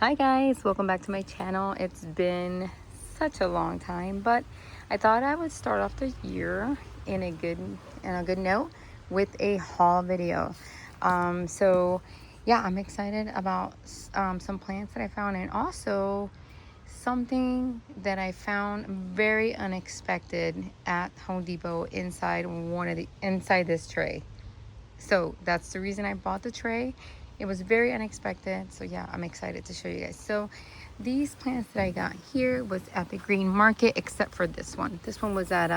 Hi guys, welcome back to my channel. It's been such a long time, but I thought I would start off the year in a good note with a haul video. So yeah, I'm excited about some plants that I found, and also something that I found very unexpected at Home Depot inside this tray. So that's the reason I bought the tray. It was very unexpected. So yeah, I'm excited to show you guys. So these plants that I got here was at the green market, except for this one. This one was at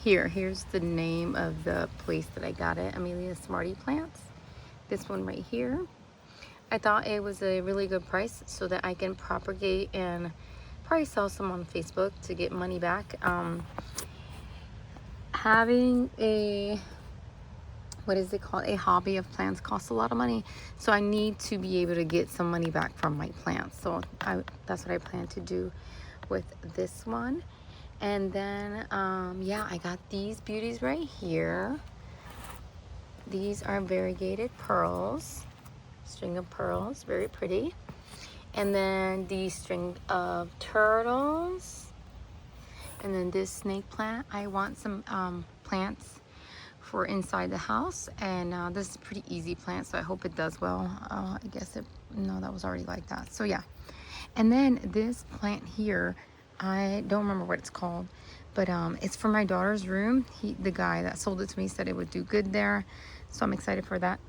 here's the name of the place that I got it, Amelia Smarty Plants. This one right here. I thought it was a really good price so that I can propagate and probably sell some on Facebook to get money back. Having a what is it called, a hobby of plants costs a lot of money, so I need to be able to get some money back from my plants. So that's what I plan to do with this one. And then yeah, I got these beauties right here. These are variegated pearls, string of pearls, very pretty. And then these string of turtles. And then this snake plant, I want some plants for inside the house, and this is a pretty easy plant, so I hope it does well. I guess no, that was already like that. So yeah. And then this plant here, I don't remember what it's called, but it's for my daughter's room. The guy that sold it to me said it would do good there, so I'm excited for that.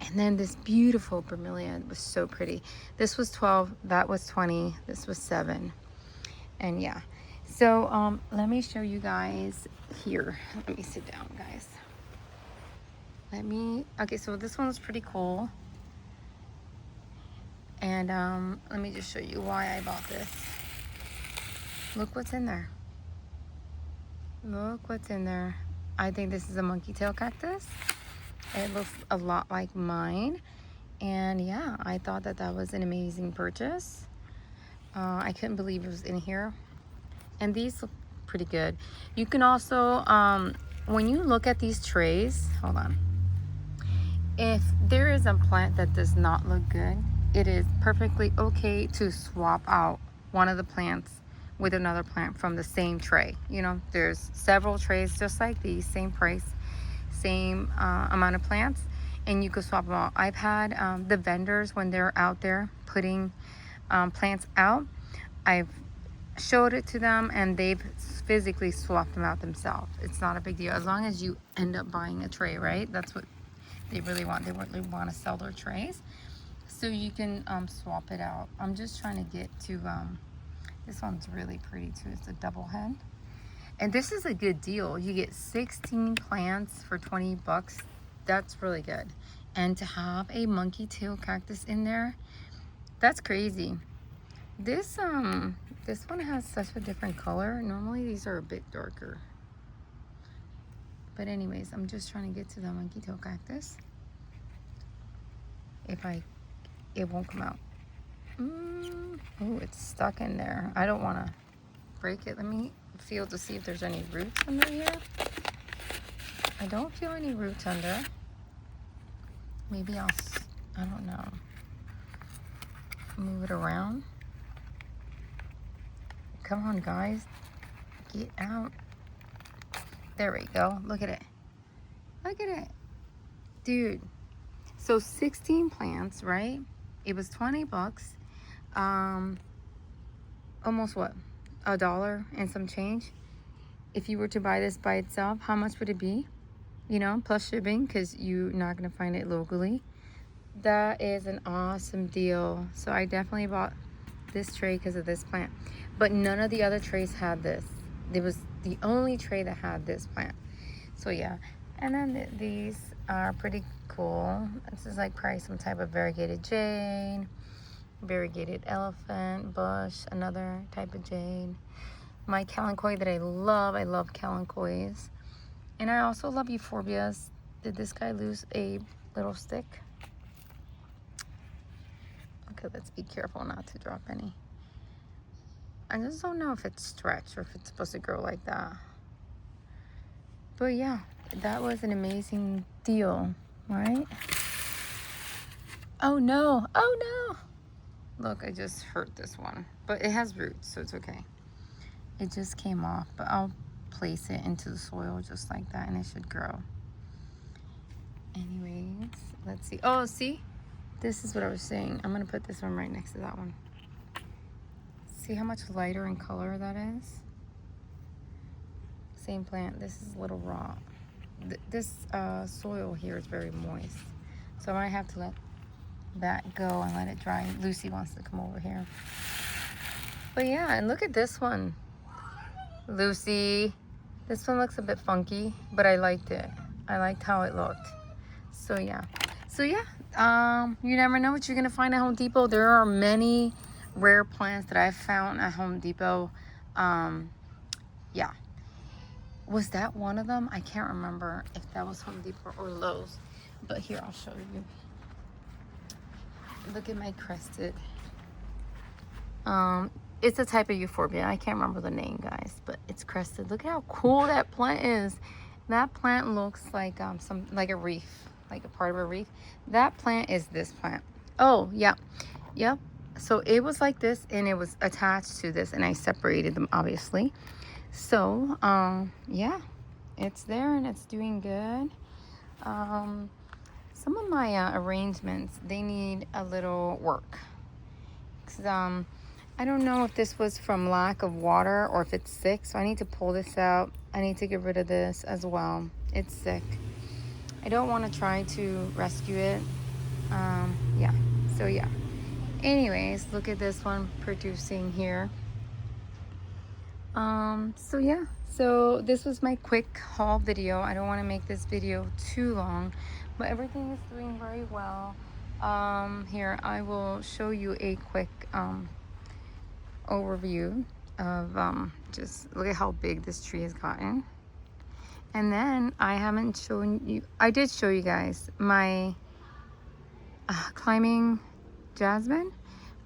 And then this beautiful bromeliad was so pretty. This was 12, that was 20, this was 7. And yeah, so let me show you guys here. Let me sit down, guys. Okay, so this one's pretty cool. And let me just show you why I bought this. Look what's in there. Look what's in there. I think this is a monkey tail cactus. It looks a lot like mine. And yeah, I thought that was an amazing purchase. I couldn't believe it was in here. And these look pretty good. You can also, when you look at these trays, hold on. If there is a plant that does not look good, it is perfectly okay to swap out one of the plants with another plant from the same tray. You know, there's several trays just like these, same price, same amount of plants, and you could swap them out. I've had the vendors, when they're out there putting plants out, I've showed it to them and they've physically swapped them out themselves. It's not a big deal as long as you end up buying a tray, right? That's what they really want. They really want to sell their trays, so you can swap it out. I'm just trying to get to this one's really pretty too. It's a double head, and this is a good deal. You get 16 plants for 20 bucks. That's really good. And to have a monkey tail cactus in there, that's crazy. This one has such a different color. Normally these are a bit darker. But anyways, I'm just trying to get to the monkey tail cactus. It won't come out. Oh, it's stuck in there. I don't want to break it. Let me feel to see if there's any roots under here. I don't feel any roots under. Maybe I don't know, move it around. Come on, guys. Get out. There we go. Look at it. Look at it. Dude. So 16 plants, right? It was 20 bucks. Almost what? $1 and some change. If you were to buy this by itself, how much would it be? You know, plus shipping, because you're not going to find it locally. That is an awesome deal. So I definitely bought this tray because of this plant. But none of the other trays had this. It was the only tray that had this plant. So yeah. And then these are pretty cool. This is like probably some type of variegated jade, variegated elephant bush, another type of jade. My kalanchoe that I love kalanchoes. And I also love euphorbias. Did this guy lose a little stick? Okay, let's be careful not to drop any. I just don't know if it's stretched or if it's supposed to grow like that. But yeah, that was an amazing deal, right? Oh no, oh no. Look, I just hurt this one, but it has roots, so it's okay. It just came off, but I'll place it into the soil just like that and it should grow. Anyways, let's see. Oh, see? This is what I was saying. I'm gonna put this one right next to that one. See how much lighter in color that is? Same plant. This is a little raw. This soil here is very moist. So I might have to let that go and let it dry. Lucy wants to come over here. But yeah, and look at this one. Lucy. This one looks a bit funky, but I liked it. I liked how it looked. So yeah. You never know what you're gonna find at Home Depot. There are many rare plants that I've found at Home Depot. Yeah. Was that one of them? I can't remember if that was Home Depot or Lowe's. But here, I'll show you. Look at my crested. It's a type of euphorbia. I can't remember the name, guys, but it's crested. Look at how cool that plant is. That plant looks like like a reef, like a part of a reef. That plant is this plant. Oh, yeah. Yep. So it was like this, and it was attached to this, and I separated them, obviously. So, yeah, it's there, and it's doing good. Some of my arrangements, they need a little work. 'Cause, I don't know if this was from lack of water or if it's sick, so I need to pull this out. I need to get rid of this as well. It's sick. I don't want to try to rescue it. Yeah, so yeah. Anyways, look at this one producing here. So yeah, so this was my quick haul video. I don't want to make this video too long, but everything is doing very well. Here, I will show you a quick overview of just look at how big this tree has gotten. And then I haven't shown you, I did show you guys my climbing jasmine.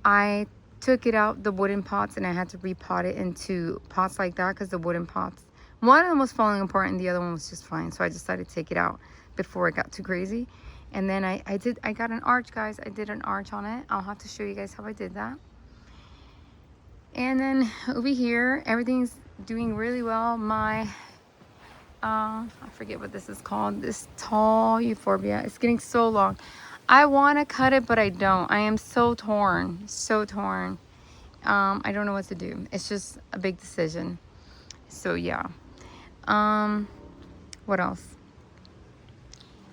I took it out the wooden pots and I had to repot it into pots like that because the wooden pots, one of them was falling apart and the other one was just fine. So I decided to take it out before it got too crazy. And then I got an arch, guys. I did an arch on it. I'll have to show you guys how I did that. And then over here, everything's doing really well. My I forget what this is called, this tall euphorbia. It's getting so long. I want to cut it, but I don't. I am so torn, so torn. I don't know what to do. It's just a big decision. So yeah. What else?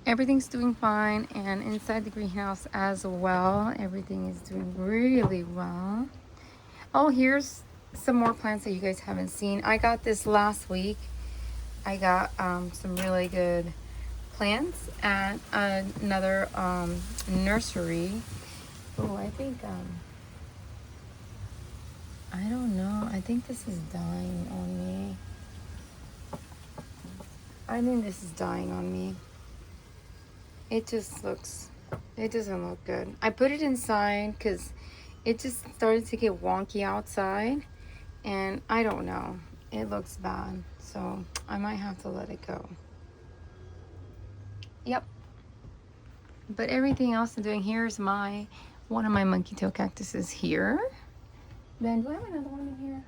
Everything's doing fine, and inside the greenhouse as well, everything is doing really well. Oh, here's some more plants that you guys haven't seen. I got this last week. I got some really good plants at another nursery. Oh, I think I don't know. I think this is dying on me. I think this is dying on me. It just looks, it doesn't look good. I put it inside because it just started to get wonky outside, and I don't know. It looks bad, so I might have to let it go. Yep. But everything else I'm doing, here's one of my monkey tail cactuses here. Then do I have another one in here?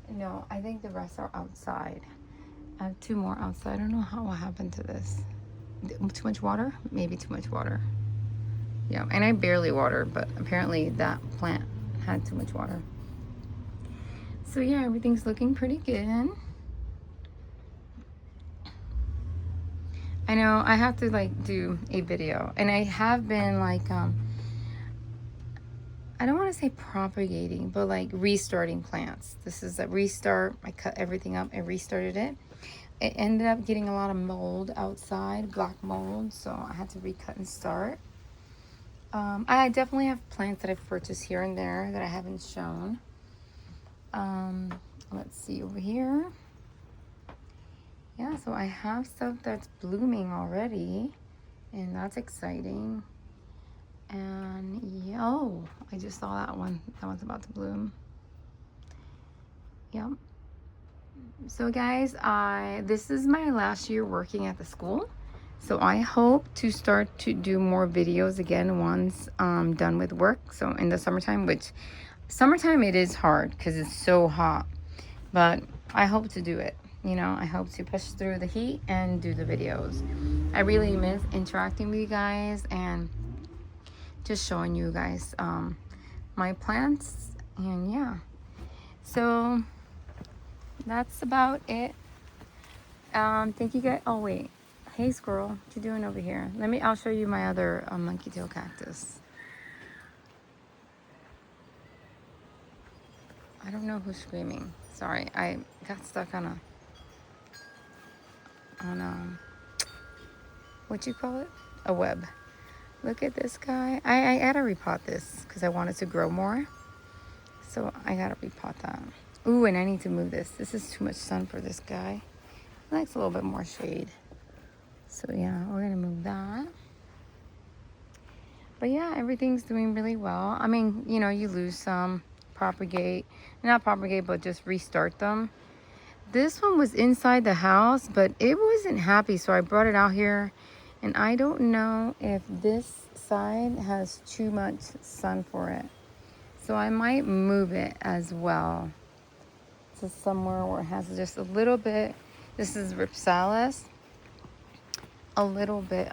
No, I think the rest are outside. I have two more outside. I don't know what happened to this. Too much water? Maybe too much water. Yeah, and I barely water, but apparently that plant had too much water. So yeah, everything's looking pretty good. I know I have to like do a video, and I have been like I don't want to say propagating, but like restarting plants. This is a restart. I cut everything up and restarted it. It ended up getting a lot of mold outside, black mold, so I had to recut and start. I definitely have plants that I've purchased here and there that I haven't shown. Let's see over here. Yeah, so I have stuff that's blooming already, and that's exciting. And yeah, oh, I just saw that one. That one's about to bloom. Yep. So guys, this is my last year working at the school. So I hope to start to do more videos again once I'm done with work. So in the summertime, which summertime it is hard because it's so hot. But I hope to do it. You know, I hope to push through the heat and do the videos. I really miss interacting with you guys and just showing you guys my plants. And yeah, so that's about it. Thank you guys. Oh wait, hey squirrel, what you doing over here? I'll show you my other monkey tail cactus. I don't know who's screaming. Sorry, I got stuck on what you call it? A web. Look at this guy. I gotta repot this because I want it to grow more. So I gotta repot that. Ooh, and I need to move this. This is too much sun for this guy. He likes a little bit more shade. So yeah, we're gonna move that. But yeah, everything's doing really well. I mean, you know, you lose some, propagate, not propagate, but just restart them. This one was inside the house, but it wasn't happy, so I brought it out here. And I don't know if this side has too much sun for it. So I might move it as well to somewhere where it has just a little bit. This is Ripsalis. A little bit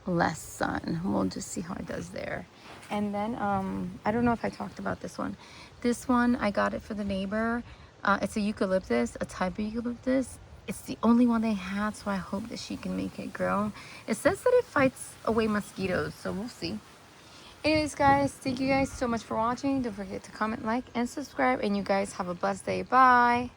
less sun. We'll just see how it does there. And then I don't know if I talked about this one. This one I got it for the neighbor. It's a eucalyptus, a type of eucalyptus. It's the only one they had, so I hope that she can make it grow. It says that it fights away mosquitoes, so we'll see. Anyways, guys, thank you guys so much for watching. Don't forget to comment, like, and subscribe. And you guys have a blessed day. Bye.